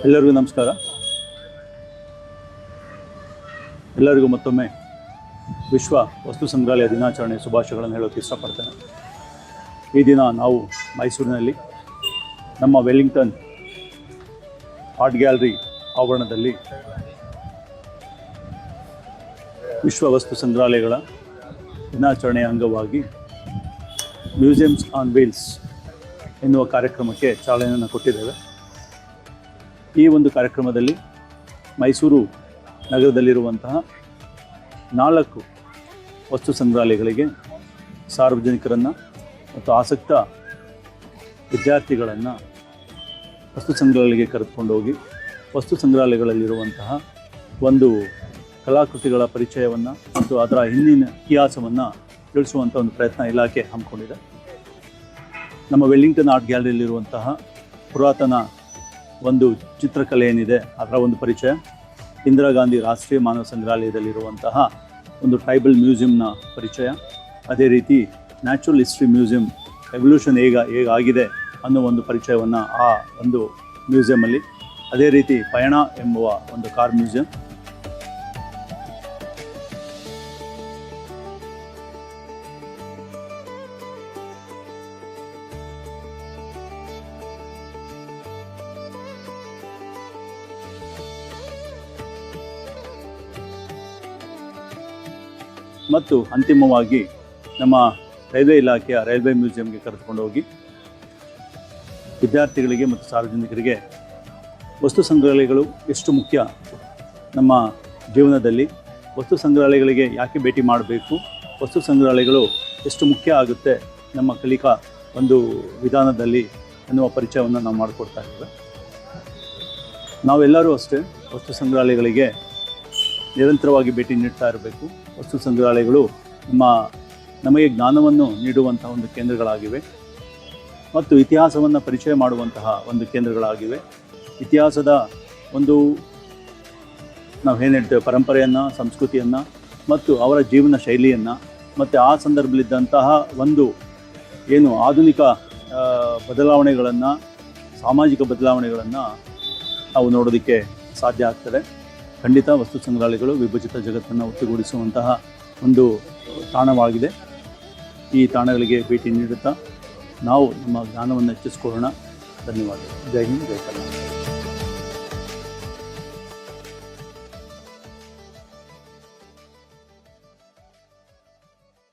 ಎಲ್ಲರಿಗೂ ನಮಸ್ಕಾರ. ಎಲ್ಲರಿಗೂ ಮತ್ತೊಮ್ಮೆ ವಿಶ್ವ ವಸ್ತು ಸಂಗ್ರಹಾಲಯ ದಿನಾಚರಣೆ ಶುಭಾಶಯಗಳನ್ನು ಹೇಳೋಕ್ಕೆ ಇಷ್ಟಪಡ್ತೇನೆ. ಈ ದಿನ ನಾವು ಮೈಸೂರಿನಲ್ಲಿ ನಮ್ಮ ವೆಲ್ಲಿಂಗ್ಟನ್ ಆರ್ಟ್ ಗ್ಯಾಲರಿ ಆವರಣದಲ್ಲಿ ವಿಶ್ವ ವಸ್ತು ಸಂಗ್ರಹಾಲಯಗಳ ದಿನಾಚರಣೆಯ ಅಂಗವಾಗಿ ಮ್ಯೂಸಿಯಮ್ಸ್ ಆನ್ ವೀಲ್ಸ್ ಎನ್ನುವ ಕಾರ್ಯಕ್ರಮಕ್ಕೆ ಚಾಲನೆಯನ್ನು ಕೊಟ್ಟಿದ್ದೇವೆ. ಈ ಒಂದು ಕಾರ್ಯಕ್ರಮದಲ್ಲಿ ಮೈಸೂರು ನಗರದಲ್ಲಿರುವಂತಹ 4 ವಸ್ತು ಸಂಗ್ರಹಾಲಯಗಳಿಗೆ ಸಾರ್ವಜನಿಕರನ್ನು ಮತ್ತು ಆಸಕ್ತ ವಿದ್ಯಾರ್ಥಿಗಳನ್ನು ವಸ್ತು ಸಂಗ್ರಹಾಲಯಕ್ಕೆ ಕರೆದುಕೊಂಡು ಹೋಗಿ ವಸ್ತು ಸಂಗ್ರಹಾಲಯಗಳಲ್ಲಿರುವಂತಹ ಒಂದು ಕಲಾಕೃತಿಗಳ ಪರಿಚಯವನ್ನು ಮತ್ತು ಅದರ ಹಿಂದಿನ ಇತಿಹಾಸವನ್ನು ತಿಳಿಸುವಂಥ ಒಂದು ಪ್ರಯತ್ನ ಇಲಾಖೆ ಹಮ್ಮಿಕೊಂಡಿದೆ. ನಮ್ಮ ವೆಲ್ಲಿಂಗ್ಟನ್ ಆರ್ಟ್ ಗ್ಯಾಲರಿಯಲ್ಲಿರುವಂತಹ ಪುರಾತನ ಒಂದು ಚಿತ್ರಕಲೆ ಏನಿದೆ ಅದರ ಒಂದು ಪರಿಚಯ, ಇಂದಿರಾ ಗಾಂಧಿ ರಾಷ್ಟ್ರೀಯ ಮಾನವ ಸಂಗ್ರಹಾಲಯದಲ್ಲಿರುವಂತಹ ಒಂದು ಟ್ರೈಬಲ್ ಮ್ಯೂಸಿಯಂನ ಪರಿಚಯ, ಅದೇ ರೀತಿ ನ್ಯಾಚುರಲ್ ಹಿಸ್ಟ್ರಿ ಮ್ಯೂಸಿಯಂ ಎವಲ್ಯೂಷನ್ ಹೇಗಾಗಿದೆ ಅನ್ನೋ ಒಂದು ಪರಿಚಯವನ್ನು ಆ ಒಂದು ಮ್ಯೂಸಿಯಮಲ್ಲಿ, ಅದೇ ರೀತಿ ಪಯಣ ಎಂಬುವ ಒಂದು ಕಾರ್ ಮ್ಯೂಸಿಯಂ, ಮತ್ತು ಅಂತಿಮವಾಗಿ ನಮ್ಮ ರೈಲ್ವೆ ಇಲಾಖೆಯ ರೈಲ್ವೆ ಮ್ಯೂಸಿಯಂಗೆ ಕರೆದುಕೊಂಡು ಹೋಗಿ ವಿದ್ಯಾರ್ಥಿಗಳಿಗೆ ಮತ್ತು ಸಾರ್ವಜನಿಕರಿಗೆ ವಸ್ತು ಸಂಗ್ರಹಾಲಯಗಳು ಎಷ್ಟು ಮುಖ್ಯ ನಮ್ಮ ಜೀವನದಲ್ಲಿ, ವಸ್ತು ಸಂಗ್ರಹಾಲಯಗಳಿಗೆ ಯಾಕೆ ಭೇಟಿ ಮಾಡಬೇಕು, ವಸ್ತು ಸಂಗ್ರಹಾಲಯಗಳು ಎಷ್ಟು ಮುಖ್ಯ ಆಗುತ್ತೆ ನಮ್ಮ ಕಲಿಕಾ ಒಂದು ವಿಧಾನದಲ್ಲಿ ಎನ್ನುವ ಪರಿಚಯವನ್ನು ನಾವು ಮಾಡಿಕೊಡ್ತಾ ಇದ್ದೇವೆ. ನಾವೆಲ್ಲರೂ ಅಷ್ಟೇ ವಸ್ತು ಸಂಗ್ರಹಾಲಯಗಳಿಗೆ ನಿರಂತರವಾಗಿ ಭೇಟಿ ನೀಡ್ತಾ ಇರಬೇಕು. ವಸ್ತು ಸಂಗ್ರಹಾಲಯಗಳು ನಮಗೆ ಜ್ಞಾನವನ್ನು ನೀಡುವಂತಹ ಒಂದು ಕೇಂದ್ರಗಳಾಗಿವೆ ಮತ್ತು ಇತಿಹಾಸವನ್ನು ಪರಿಚಯ ಮಾಡುವಂತಹ ಒಂದು ಕೇಂದ್ರಗಳಾಗಿವೆ. ಇತಿಹಾಸದ ಒಂದು ನಾವೇನು ಹೇಳ್ತೇವೆ ಪರಂಪರೆಯನ್ನು, ಸಂಸ್ಕೃತಿಯನ್ನು ಮತ್ತು ಅವರ ಜೀವನ ಶೈಲಿಯನ್ನು ಮತ್ತು ಆ ಸಂದರ್ಭದಲ್ಲಿದ್ದಂತಹ ಒಂದು ಏನು ಆಧುನಿಕ ಬದಲಾವಣೆಗಳನ್ನು, ಸಾಮಾಜಿಕ ಬದಲಾವಣೆಗಳನ್ನು ನಾವು ನೋಡೋದಕ್ಕೆ ಸಾಧ್ಯ ಆಗ್ತದೆ. ಖಂಡಿತ ವಸ್ತು ಸಂಗ್ರಹಾಲಯಗಳು ವಿಭಜಿತ ಜಗತ್ತನ್ನು ಒಟ್ಟುಗೂಡಿಸುವಂತಹ ಒಂದು ತಾಣವಾಗಿದೆ. ಈ ತಾಣಗಳಿಗೆ ಭೇಟಿ ನೀಡುತ್ತಾ ನಾವು ನಮ್ಮ ಜ್ಞಾನವನ್ನು ಹೆಚ್ಚಿಸಿಕೊಳ್ಳೋಣ. ಧನ್ಯವಾದಗಳು. ಜೈ ಹಿಂದ್, ಜೈ ಕರ್ನಾಟಕ.